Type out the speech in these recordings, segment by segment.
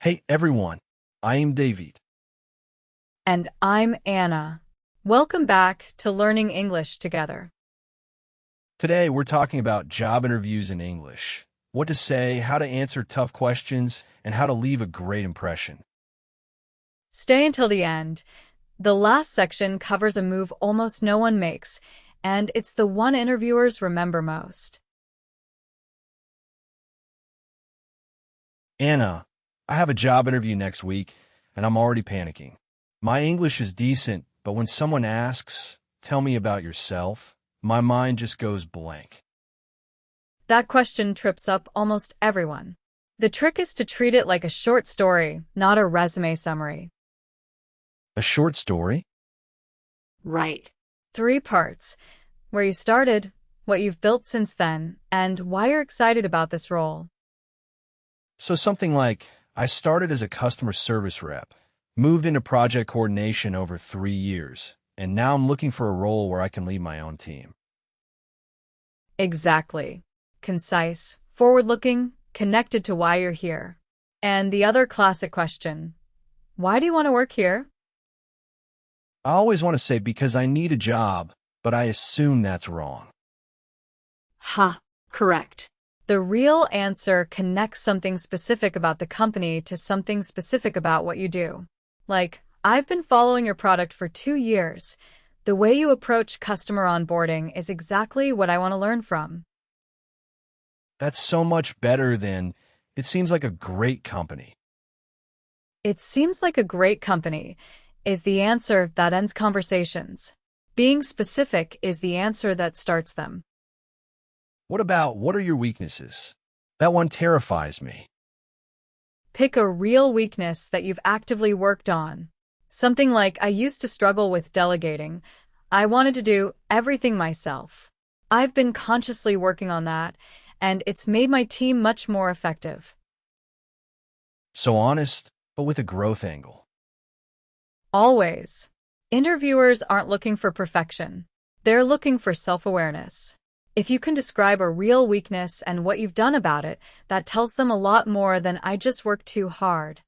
Hey everyone, I am David. And I'm Anna. Welcome back to Learning English Together. Today we're talking about job interviews in English, what to say, how to answer tough questions, and how to leave a great impression. Stay until the end. The last section covers a move almost no one makes, and it's the one interviewers remember most. Anna, I have a job interview next week, and I'm already panicking. My English is decent, but when someone asks, tell me about yourself, my mind just goes blank. That question trips up almost everyone. The trick is to treat it like a short story, not a resume summary. A short story? Right. 3 parts: where you started, what you've built since then, and why you're excited about this role. So something like, I started as a customer service rep, moved into project coordination over 3 years, and now I'm looking for a role where I can lead my own team. Exactly. Concise, forward-looking, connected to why you're here. And the other classic question, why do you want to work here? I always want to say because I need a job, but I assume that's wrong. Ha, correct. The real answer connects something specific about the company to something specific about what you do. Like, I've been following your product for 2 years. The way you approach customer onboarding is exactly what I want to learn from. That's so much better than, it seems like a great company. It seems like a great company is the answer that ends conversations. Being specific is the answer that starts them. What about, what are your weaknesses? That one terrifies me. Pick a real weakness that you've actively worked on. Something like, I used to struggle with delegating. I wanted to do everything myself. I've been consciously working on that, and it's made my team much more effective. So honest, but with a growth angle. Always. Interviewers aren't looking for perfection. They're looking for self-awareness. If you can describe a real weakness and what you've done about it, that tells them a lot more than I just worked too hard.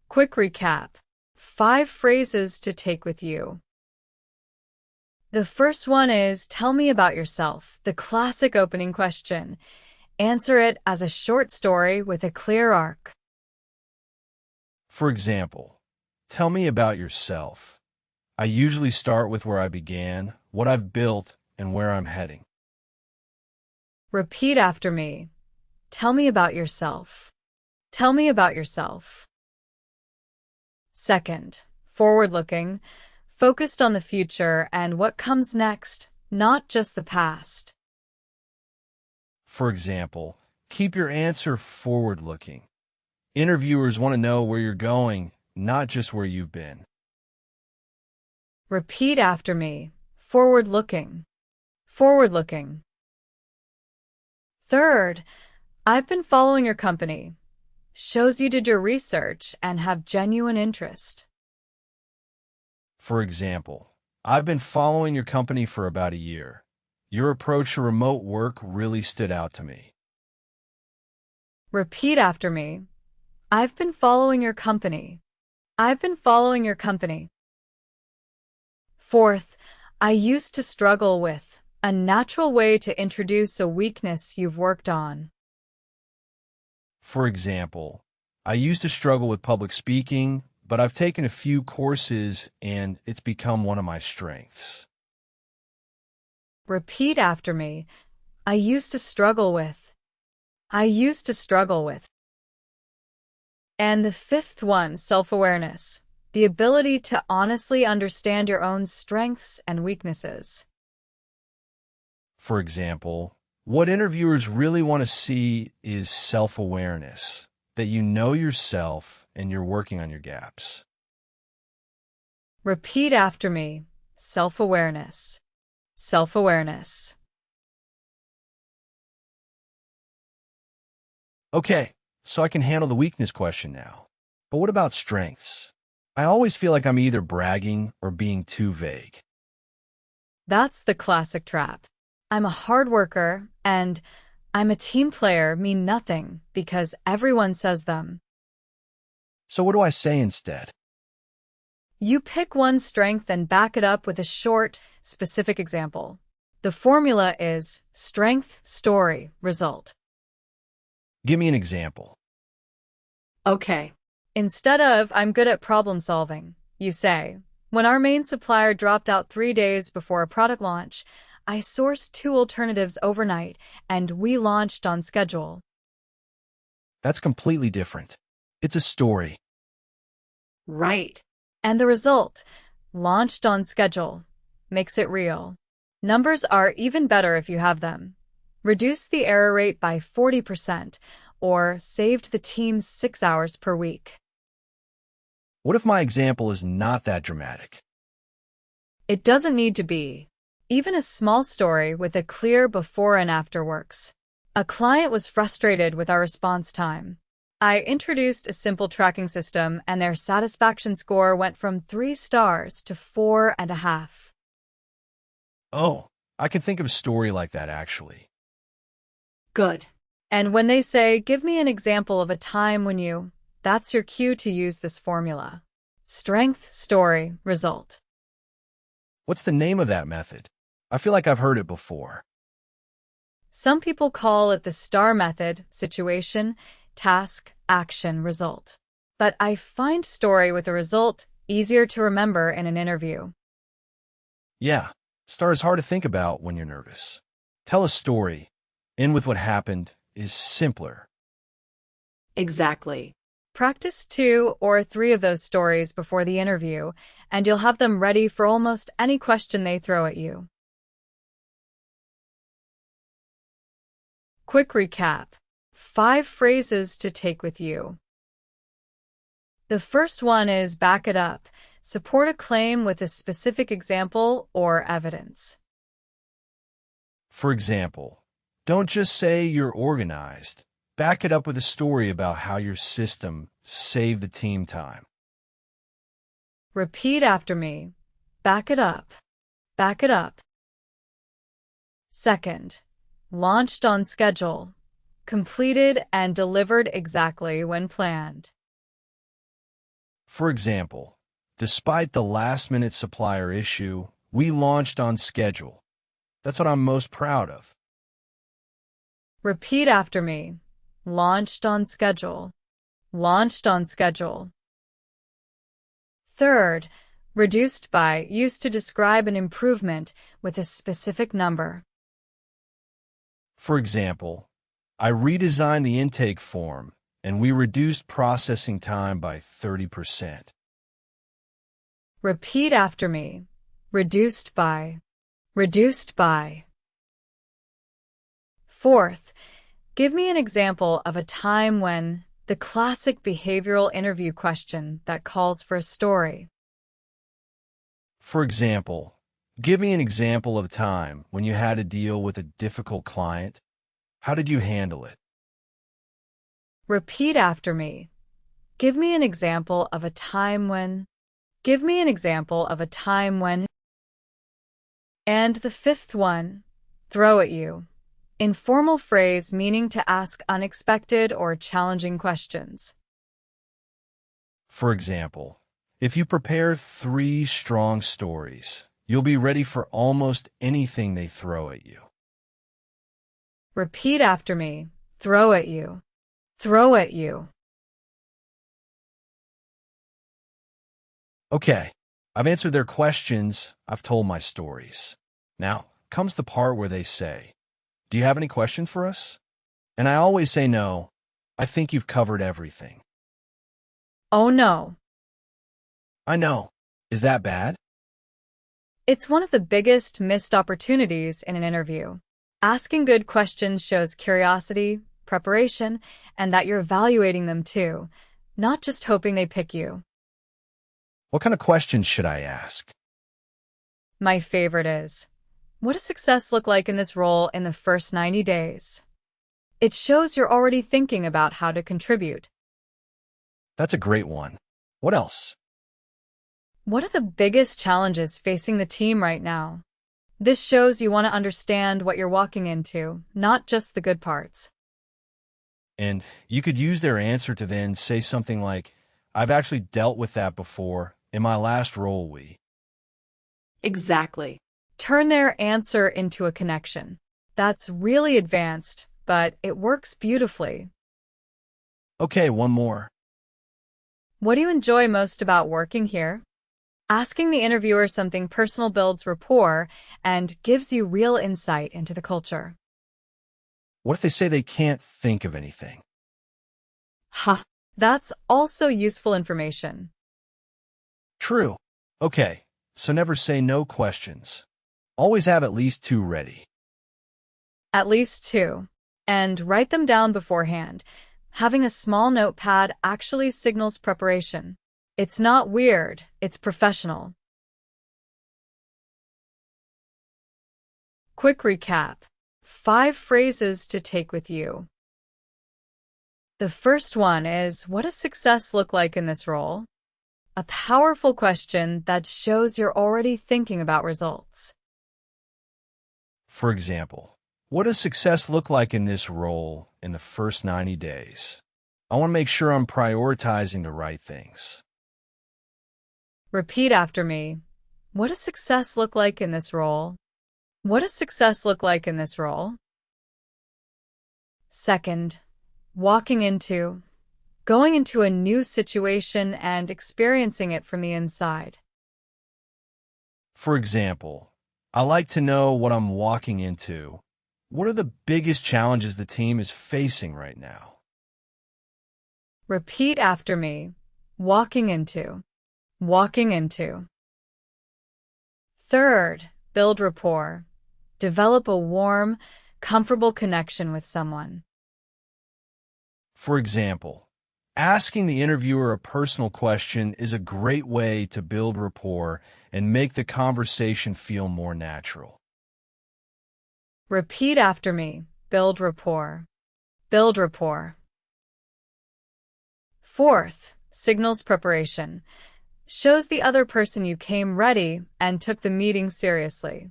Quick recap. 5 phrases to take with you. The first one is, tell me about yourself, the classic opening question. Answer it as a short story with a clear arc. For example, tell me about yourself. I usually start with where I began, what I've built, and where I'm heading. Repeat after me. Tell me about yourself. Tell me about yourself. Second, forward-looking, focused on the future and what comes next, not just the past. For example, keep your answer forward-looking. Interviewers want to know where you're going, not just where you've been. Repeat after me. Forward-looking. Forward-looking. Third, I've been following your company. Shows you did your research and have genuine interest. For example, I've been following your company for about a year. Your approach to remote work really stood out to me. Repeat after me. I've been following your company. I've been following your company. Fourth, I used to struggle with, a natural way to introduce a weakness you've worked on. For example, I used to struggle with public speaking, but I've taken a few courses and it's become one of my strengths. Repeat after me. I used to struggle with. I used to struggle with. And the fifth one, self-awareness. The ability to honestly understand your own strengths and weaknesses. For example, what interviewers really want to see is self-awareness, that you know yourself and you're working on your gaps. Repeat after me. Self-awareness. Self-awareness. Okay, so I can handle the weakness question now. But what about strengths? I always feel like I'm either bragging or being too vague. That's the classic trap. I'm a hard worker, and I'm a team player mean nothing because everyone says them. So what do I say instead? You pick one strength and back it up with a short, specific example. The formula is strength, story, result. Give me an example. Okay. Instead of, I'm good at problem solving, you say, when our main supplier dropped out 3 days before a product launch, I sourced 2 alternatives overnight and we launched on schedule. That's completely different. It's a story. Right. And the result, launched on schedule, makes it real. Numbers are even better if you have them. Reduced the error rate by 40% or saved the team 6 hours per week. What if my example is not that dramatic? It doesn't need to be. Even a small story with a clear before and after works. A client was frustrated with our response time. I introduced a simple tracking system and their satisfaction score went from 3 stars to 4.5. Oh, I can think of a story like that actually. Good. And when they say, give me an example of a time when you, that's your cue to use this formula. Strength, story, result. What's the name of that method? I feel like I've heard it before. Some people call it the STAR method, situation, task, action, result. But I find story with a result easier to remember in an interview. Yeah, STAR is hard to think about when you're nervous. Tell a story. End with what happened is simpler. Exactly. Practice 2 or 3 of those stories before the interview, and you'll have them ready for almost any question they throw at you. Quick recap. 5 phrases to take with you. The first one is back it up. Support a claim with a specific example or evidence. For example, don't just say you're organized. Back it up with a story about how your system saved the team time. Repeat after me. Back it up. Back it up. Second, launched on schedule. Completed and delivered exactly when planned. For example, despite the last-minute supplier issue, we launched on schedule. That's what I'm most proud of. Repeat after me. Launched on schedule. Launched on schedule. Third, reduced by used to describe an improvement with a specific number. For example, I redesigned the intake form and we reduced processing time by 30%. Repeat after me. Reduced by. Reduced by. Fourth, give me an example of a time when the classic behavioral interview question that calls for a story. For example, give me an example of a time when you had to deal with a difficult client. How did you handle it? Repeat after me. Give me an example of a time when. Give me an example of a time when. And the fifth one, throw at you. Informal phrase meaning to ask unexpected or challenging questions. For example, if you prepare 3 strong stories, you'll be ready for almost anything they throw at you. Repeat after me. Throw at you. Throw at you. Okay, I've answered their questions. I've told my stories. Now comes the part where they say, do you have any question for us? And I always say no. I think you've covered everything. Oh no. I know. Is that bad? It's one of the biggest missed opportunities in an interview. Asking good questions shows curiosity, preparation, and that you're evaluating them too, not just hoping they pick you. What kind of questions should I ask? My favorite is, what does success look like in this role in the first 90 days? It shows you're already thinking about how to contribute. That's a great one. What else? What are the biggest challenges facing the team right now? This shows you want to understand what you're walking into, not just the good parts. And you could use their answer to then say something like, I've actually dealt with that before. In my last role, we. Exactly. Turn their answer into a connection. That's really advanced, but it works beautifully. Okay, one more. What do you enjoy most about working here? Asking the interviewer something personal builds rapport and gives you real insight into the culture. What if they say they can't think of anything? Ha. That's also useful information. True. Okay, so never say no questions. Always have at least two ready. At least two. And write them down beforehand. Having a small notepad actually signals preparation. It's not weird, it's professional. Quick recap. 5 phrases to take with you. The first one is, what does success look like in this role? A powerful question that shows you're already thinking about results. For example, what does success look like in this role in the first 90 days? I want to make sure I'm prioritizing the right things. Repeat after me. What does success look like in this role? What does success look like in this role? Second, going into a new situation and experiencing it from the inside. For example, I like to know what I'm walking into. What are the biggest challenges the team is facing right now? Repeat after me. Walking into. Third, build rapport. Develop a warm, comfortable connection with someone. For example, asking the interviewer a personal question is a great way to build rapport and make the conversation feel more natural. Repeat after me. Build rapport. Fourth, signals preparation. Shows the other person you came ready and took the meeting seriously.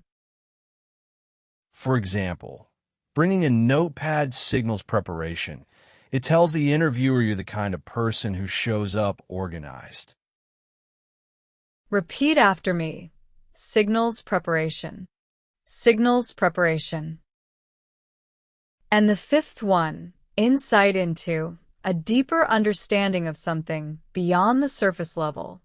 For example, bringing a notepad signals preparation. It tells the interviewer you're the kind of person who shows up organized. Repeat after me. Signals preparation. And the fifth one, insight into, a deeper understanding of something beyond the surface level.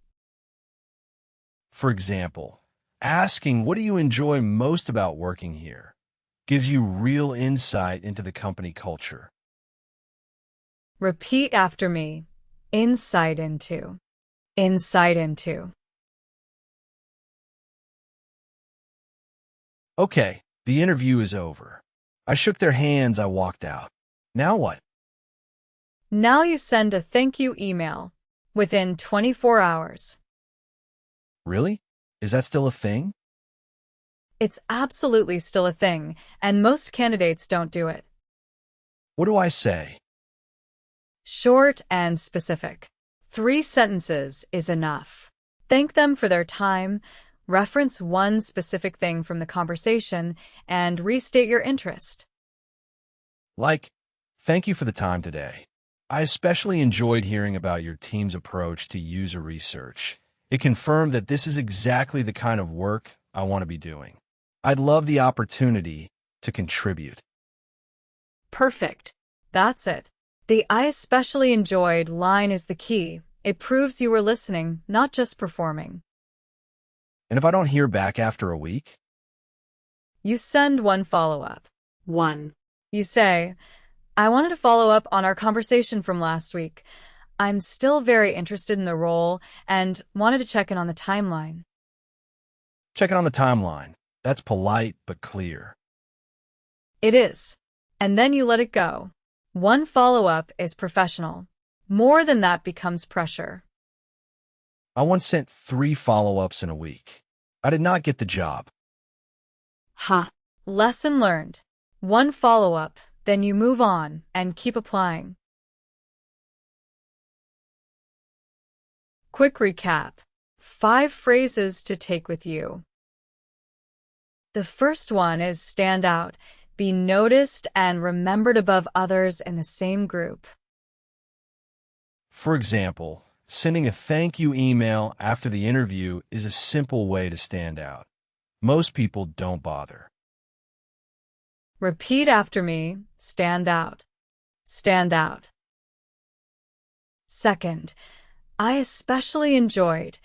For example, asking what do you enjoy most about working here gives you real insight into the company culture. Repeat after me. Insight into. Okay, the interview is over. I shook their hands, I walked out. Now what? Now you send a thank you email within 24 hours. Really? Is that still a thing? It's absolutely still a thing, and most candidates don't do it. What do I say? Short and specific. 3 sentences is enough. Thank them for their time, reference one specific thing from the conversation, and restate your interest. Like, thank you for the time today. I especially enjoyed hearing about your team's approach to user research. It confirmed that this is exactly the kind of work I want to be doing. I'd love the opportunity to contribute. Perfect. That's it. The I especially enjoyed line is the key. It proves you were listening, not just performing. And if I don't hear back after a week? You send one follow-up. 1. You say, I wanted to follow up on our conversation from last week. I'm still very interested in the role and wanted to check in on the timeline. Check it on the timeline. That's polite but clear. It is. And then you let it go. One follow-up is professional. More than that becomes pressure. I once sent 3 follow-ups in a week. I did not get the job. Ha. Lesson learned. One follow-up, then you move on and keep applying. Quick recap. 5 phrases to take with you. The first one is stand out, be noticed and remembered above others in the same group. For example, sending a thank you email after the interview is a simple way to stand out. Most people don't bother. Repeat after me, stand out. Stand out. Second, I especially enjoyed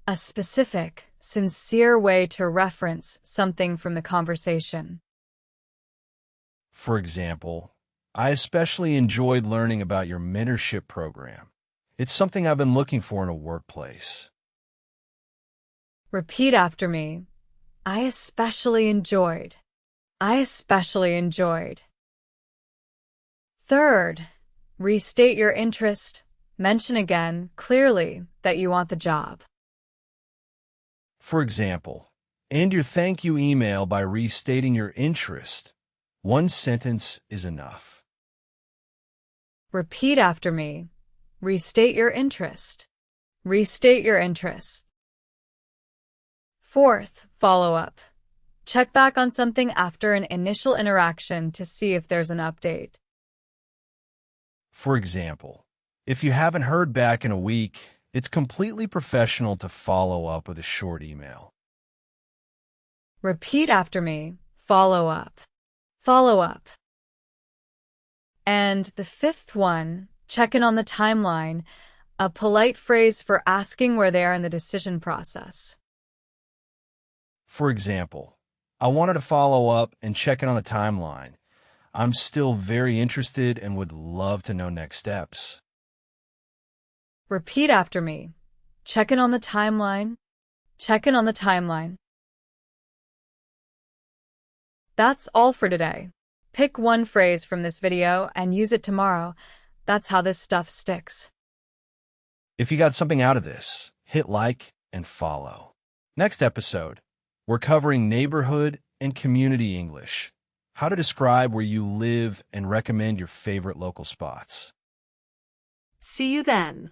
a specific, sincere way to reference something from the conversation. For example, I especially enjoyed learning about your mentorship program. It's something I've been looking for in a workplace. Repeat after me. I especially enjoyed. I especially enjoyed. Third, restate your interest. Mention again, clearly, that you want the job. For example, end your thank you email by restating your interest. One sentence is enough. Repeat after me. Restate your interest. Restate your interest. Fourth, follow up. Check back on something after an initial interaction to see if there's an update. For example, if you haven't heard back in a week, it's completely professional to follow up with a short email. Repeat after me. Follow up. Follow up. And the fifth one, check in on the timeline, a polite phrase for asking where they are in the decision process. For example, I wanted to follow up and check in on the timeline. I'm still very interested and would love to know next steps. Repeat after me. Check in on the timeline. Check in on the timeline. That's all for today. Pick one phrase from this video and use it tomorrow. That's how this stuff sticks. If you got something out of this, hit like and follow. Next episode, we're covering neighborhood and community English, how to describe where you live and recommend your favorite local spots. See you then.